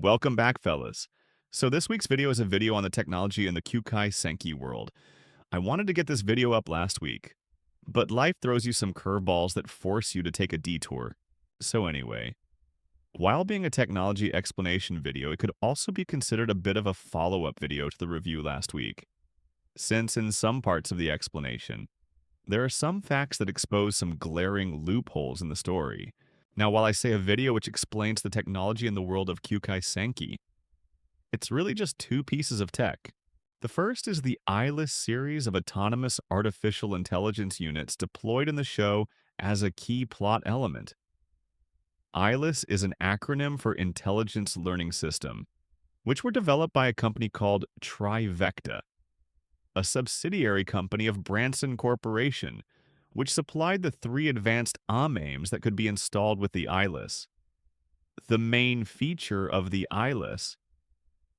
Welcome back, fellas. So this week's video is a video on the technology in the Kyoukai Senki world. I wanted to get this video up last week, but life throws you some curveballs that force you to take a detour. So anyway, while being a technology explanation video, it could also be considered a bit of a follow-up video to the review last week, since in some parts of the explanation, there are some facts that expose some glaring loopholes in the story. Now, while I say a video which explains the technology in the world of Kyoukai Senki, it's really just two pieces of tech. The first is the eyeless series of autonomous artificial intelligence units deployed in the show as a key plot element. eyeless is an acronym for Intelligence Learning System, which were developed by a company called Trivecta, a subsidiary company of Branson Corporation, which supplied the three advanced AMAINs that could be installed with the eyeless. The main feature of the eyeless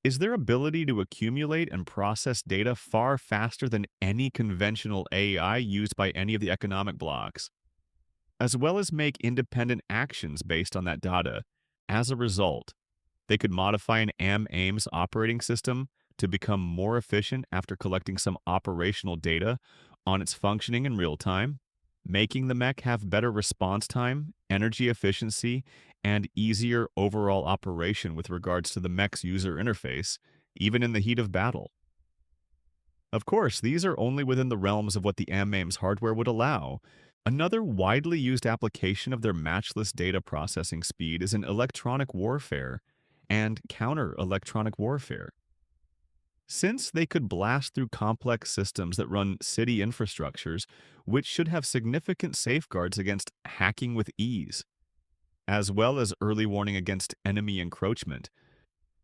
is their ability to accumulate and process data far faster than any conventional AI used by any of the economic blocks, as well as make independent actions based on that data. As a result, they could modify an AMAIN's operating system to become more efficient after collecting some operational data on its functioning in real time, making the mech have better response time, energy efficiency, and easier overall operation with regards to the mech's user interface, even in the heat of battle. Of course, these are only within the realms of what the AMAIN's hardware would allow. Another widely used application of their matchless data processing speed is in electronic warfare and counter-electronic warfare. Since they could blast through complex systems that run city infrastructures, which should have significant safeguards against hacking with ease, as well as early warning against enemy encroachment,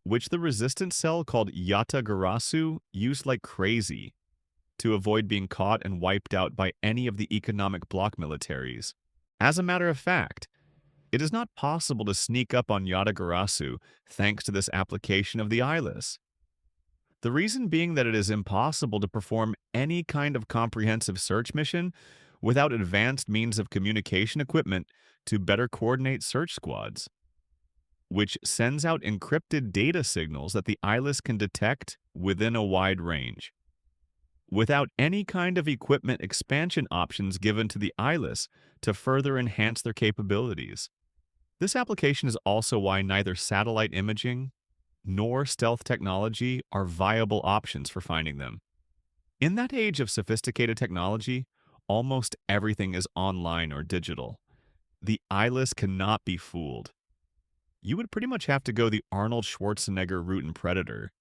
which the resistance cell called Yatagarasu used like crazy to avoid being caught and wiped out by any of the economic bloc militaries. As a matter of fact, it is not possible to sneak up on Yatagarasu thanks to this application of the eyeless. The reason being that it is impossible to perform any kind of comprehensive search mission without advanced means of communication equipment to better coordinate search squads, which sends out encrypted data signals that the eyeless can detect within a wide range. Without any kind of equipment expansion options given to the eyeless to further enhance their capabilities. This application is also why neither satellite imaging nor stealth technology are viable options for finding them. In that age of sophisticated technology, almost everything is online or digital. The eyeless cannot be fooled. You would pretty much have to go the Arnold Schwarzenegger route in Predator,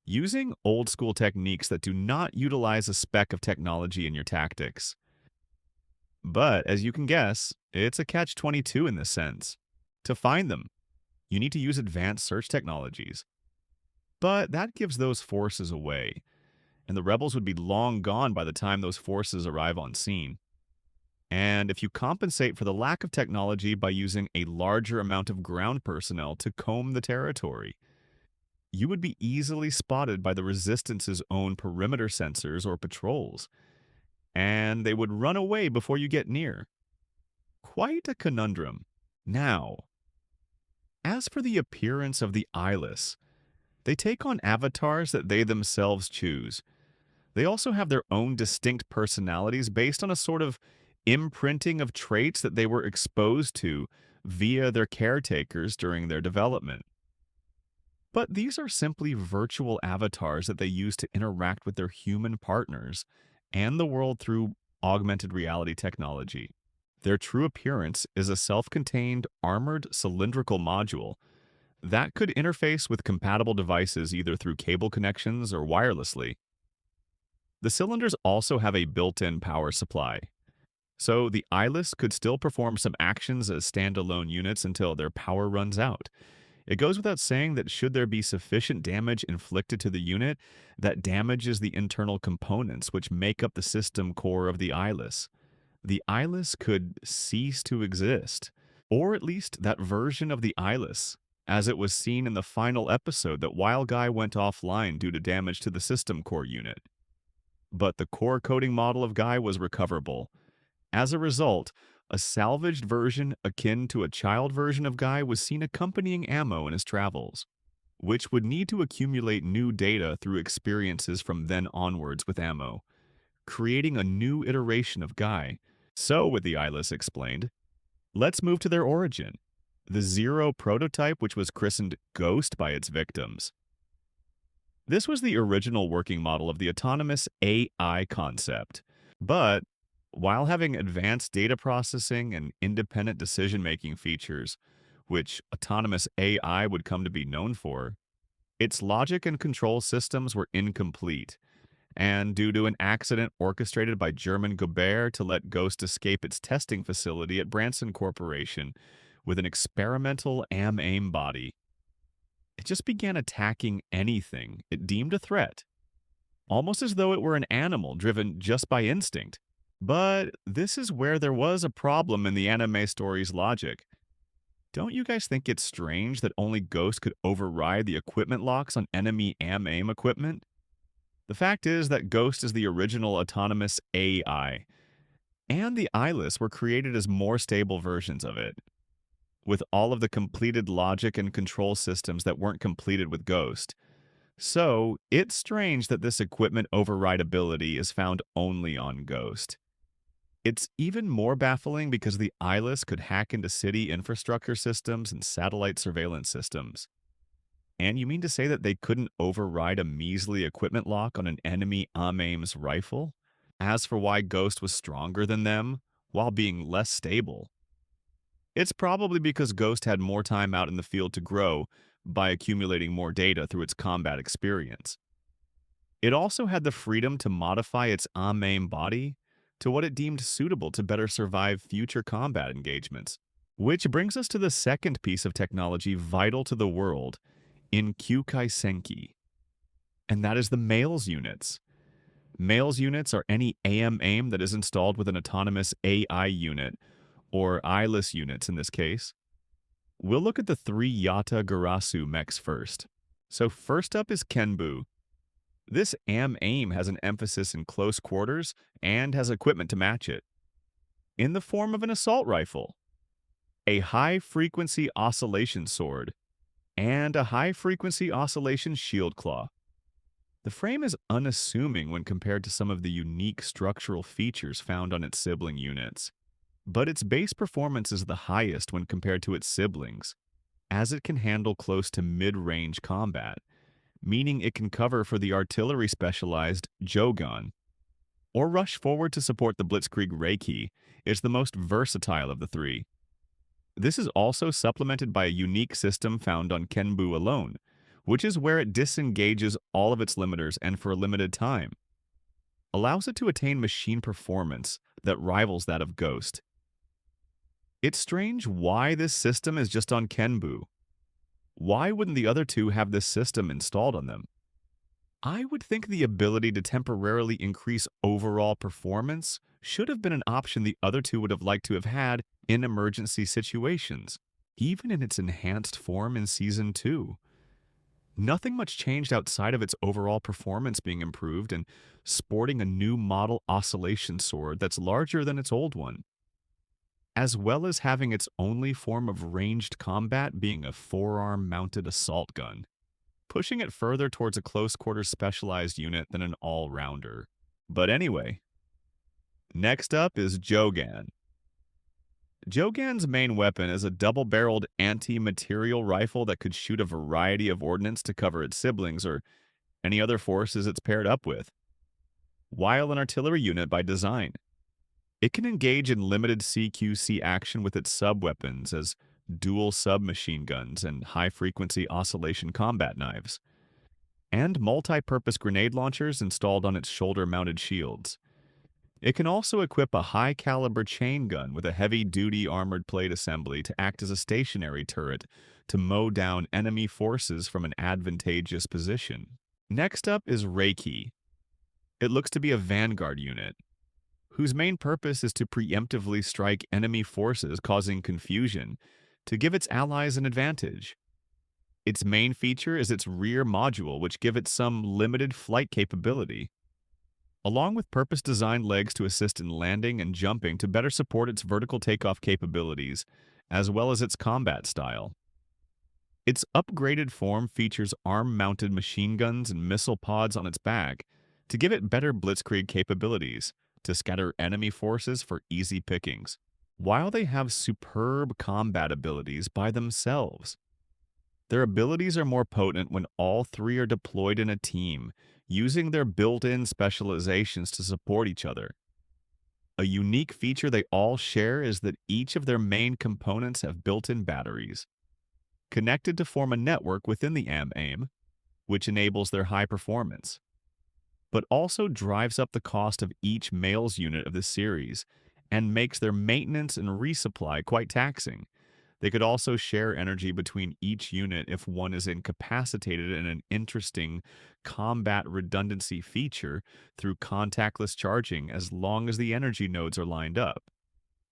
using old-school techniques that do not utilize a speck of technology in your tactics. But, as you can guess, it's a catch-22 in this sense. To find them, you need to use advanced search technologies. But that gives those forces away, and the rebels would be long gone by the time those forces arrive on scene. And if you compensate for the lack of technology by using a larger amount of ground personnel to comb the territory, you would be easily spotted by the Resistance's own perimeter sensors or patrols, and they would run away before you get near. Quite a conundrum. Now, as for the appearance of the eyeless, they take on avatars that they themselves choose. They also have their own distinct personalities based on a sort of imprinting of traits that they were exposed to via their caretakers during their development. But these are simply virtual avatars that they use to interact with their human partners and the world through augmented reality technology. Their true appearance is a self-contained, armored cylindrical module that could interface with compatible devices either through cable connections or wirelessly. The cylinders also have a built-in power supply, so the eyeless could still perform some actions as standalone units until their power runs out. It goes without saying that should there be sufficient damage inflicted to the unit, that damages the internal components which make up the system core of the eyeless. The eyeless could cease to exist, or at least that version of the eyeless, as it was seen in the final episode that Wild Guy went offline due to damage to the system core unit. But the core coding model of Guy was recoverable. As a result, A salvaged version akin to a child version of Guy was seen accompanying Ammo in his travels, which would need to accumulate new data through experiences from then onwards with Ammo, creating a new iteration of Guy. So, with the eyeless explained, let's move to their origin. The Zero prototype, which was christened Ghost by its victims. This was the original working model of the autonomous AI concept. But while having advanced data processing and independent decision-making features, which autonomous AI would come to be known for, its logic and control systems were incomplete, and due to an accident orchestrated by German Gobert to let Ghost escape its testing facility at Branson Corporation with an experimental AMAIN body, it just began attacking anything it deemed a threat, almost as though it were an animal driven just by instinct. But this is where there was a problem in the anime story's logic. Don't you guys think it's strange that only Ghost could override the equipment locks on enemy AMAIN equipment? The fact is that Ghost is the original autonomous AI, and the eyeless were created as more stable versions of it, with all of the completed logic and control systems that weren't completed with Ghost. So, it's strange that this equipment override ability is found only on Ghost. It's even more baffling because the eyeless could hack into city infrastructure systems and satellite surveillance systems. And you mean to say that they couldn't override a measly equipment lock on an enemy AMAIM's rifle? As for why Ghost was stronger than them, while being less stable, it's probably because Ghost had more time out in the field to grow by accumulating more data through its combat experience. It also had the freedom to modify its AMAIN body to what it deemed suitable to better survive future combat engagements. Which brings us to the second piece of technology vital to the world in Kyoukai Senki, and that is the Males units. Males units are any AMAIM that is installed with an autonomous AI unit, or eyeless units in this case. We'll look at the three Yata Garasu mechs first. So first up is Kenbu. This AMAIM has an emphasis in close quarters and has equipment to match it, in the form of an assault rifle, a high-frequency oscillation sword, and a high-frequency oscillation shield claw. The frame is unassuming when compared to some of the unique structural features found on its sibling units, but its base performance is the highest when compared to its siblings, as it can handle close to mid-range combat, meaning it can cover for the artillery-specialized Jogon, or rush forward to support the Blitzkrieg Reiki. It's the most versatile of the three. This is also supplemented by a unique system found on Kenbu alone, which is where it disengages all of its limiters and for a limited time, allows it to attain machine performance that rivals that of Ghost. It's strange why this system is just on Kenbu. Why wouldn't the other two have this system installed on them? I would think the ability to temporarily increase overall performance should have been an option the other two would have liked to have had in emergency situations, even in its enhanced form in Season 2. Nothing much changed outside of its overall performance being improved and sporting a new model oscillation sword that's larger than its old one, as well as having its only form of ranged combat being a forearm-mounted assault gun, pushing it further towards a close-quarters specialized unit than an all-rounder. But anyway, next up is Jogan. Jogan's main weapon is a double-barreled anti-material rifle that could shoot a variety of ordnance to cover its siblings or any other forces it's paired up with, while an artillery unit by design. It can engage in limited CQC action with its sub-weapons as dual submachine guns and high-frequency oscillation combat knives, and multi-purpose grenade launchers installed on its shoulder-mounted shields. It can also equip a high-caliber chain gun with a heavy-duty armored plate assembly to act as a stationary turret to mow down enemy forces from an advantageous position. Next up is Reiki. It looks to be a vanguard unit, whose main purpose is to preemptively strike enemy forces causing confusion to give its allies an advantage. Its main feature is its rear module, which give it some limited flight capability. along with purpose-designed legs to assist in landing and jumping to better support its vertical takeoff capabilities, as well as its combat style. Its upgraded form features arm-mounted machine guns and missile pods on its back to give it better blitzkrieg capabilities to scatter enemy forces for easy pickings, while they have superb combat abilities by themselves. Their abilities are more potent when all three are deployed in a team, using their built-in specializations to support each other. A unique feature they all share is that each of their main components have built-in batteries, connected to form a network within the AMAIN, which enables their high performance, but also drives up the cost of each male's unit of the series and makes their maintenance and resupply quite taxing. They could also share energy between each unit if one is incapacitated in an interesting combat redundancy feature through contactless charging as long as the energy nodes are lined up.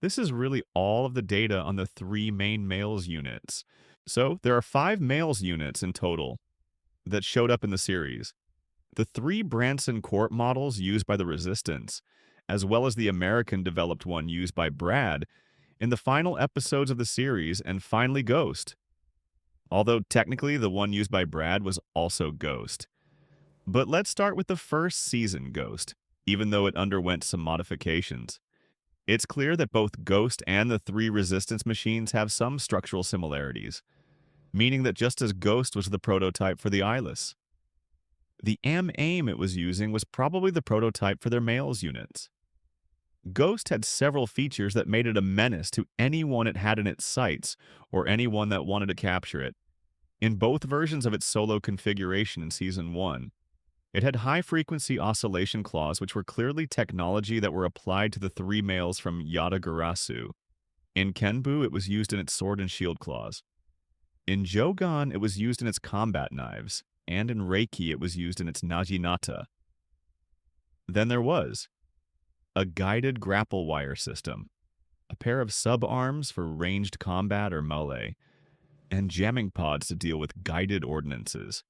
This is really all of the data on the three main males units. So there are 5 males units in total that showed up in the series. The 3 Branson Corp models used by the Resistance, as well as the American-developed one used by Brad, in the final episodes of the series, and finally Ghost. Although technically the one used by Brad was also Ghost. But let's start with the first season Ghost, even though it underwent some modifications. It's clear that both Ghost and the 3 Resistance machines have some structural similarities, meaning that just as Ghost was the prototype for the Eyeless, the AMAIN it was using was probably the prototype for their males units. Ghost had several features that made it a menace to anyone it had in its sights or anyone that wanted to capture it. In both versions of its solo configuration in Season 1, it had high-frequency oscillation claws which were clearly technology that were applied to the 3 males from Yatagarasu. In Kenbu, it was used in its sword and shield claws. In Jogan, it was used in its combat knives, and in Reiki, it was used in its Naginata. Then there was a guided grapple wire system, a pair of sub-arms for ranged combat or melee, and jamming pods to deal with guided ordnances.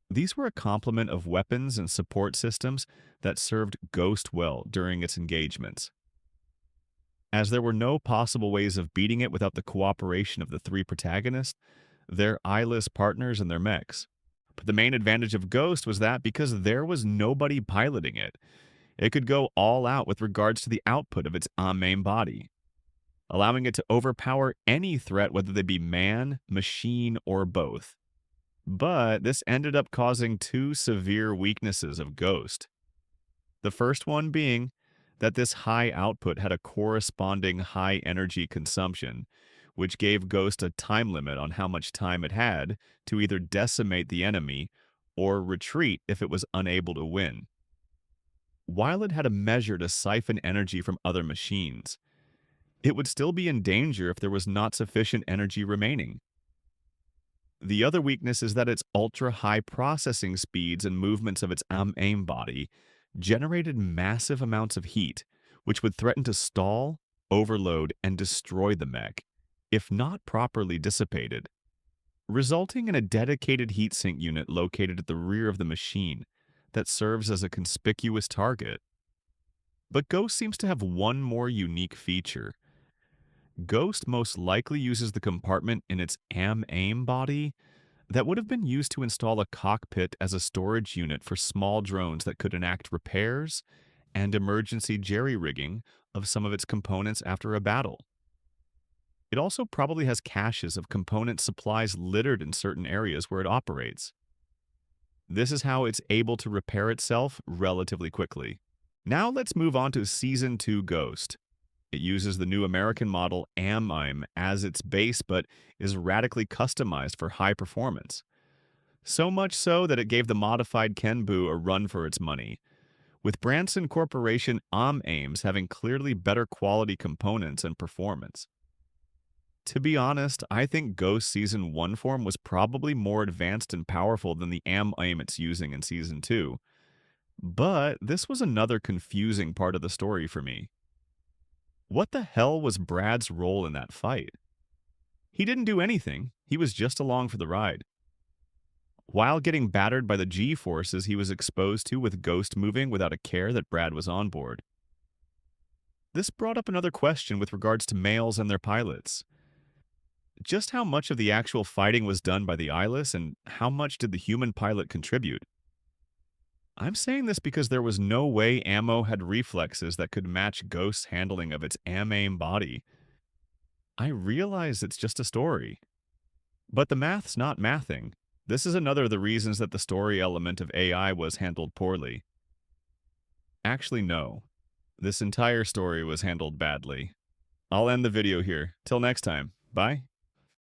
These were a complement of weapons and support systems that served Ghost well during its engagements, as there were no possible ways of beating it without the cooperation of the 3 protagonists, their eyeless partners, and their mechs. But the main advantage of Ghost was that because there was nobody piloting it, it could go all out with regards to the output of its AMAIN body, allowing it to overpower any threat, whether they be man, machine, or both. But this ended up causing 2 severe weaknesses of Ghost. The first one being that this high output had a corresponding high energy consumption, which gave Ghost a time limit on how much time it had to either decimate the enemy or retreat if it was unable to win. While it had a measure to siphon energy from other machines, it would still be in danger if there was not sufficient energy remaining. The other weakness is that its ultra-high processing speeds and movements of its AMAIN body generated massive amounts of heat, which would threaten to stall, overload, and destroy the mech, if not properly dissipated, resulting in a dedicated heatsink unit located at the rear of the machine that serves as a conspicuous target. But Ghost seems to have one more unique feature. Ghost most likely uses the compartment in its AMAIN body that would have been used to install a cockpit as a storage unit for small drones that could enact repairs and emergency jerry-rigging of some of its components after a battle. It also probably has caches of component supplies littered in certain areas where it operates. This is how it's able to repair itself relatively quickly. Now let's move on to Season 2 Ghost. It uses the new American model AMAIN as its base, but is radically customized for high performance. So much so that it gave the modified Kenbu a run for its money, with Branson Corporation AMAINs having clearly better quality components and performance. To be honest, I think Ghost Season 1 form was probably more advanced and powerful than the AMAIN it's using in Season 2. But this was another confusing part of the story for me. What the hell was Brad's role in that fight? He didn't do anything, he was just along for the ride. while getting battered by the G-forces he was exposed to with Ghost moving without a care that Brad was on board. This brought up another question with regards to males and their pilots. Just how much of the actual fighting was done by the eyeless, and how much did the human pilot contribute? I'm saying this because there was no way Ammo had reflexes that could match Ghost's handling of its AMAIN body. I realize it's just a story, but the math's not mathing. This is another of the reasons that the story element of AI was handled poorly. Actually, no. This entire story was handled badly. I'll end the video here. Till next time. Bye.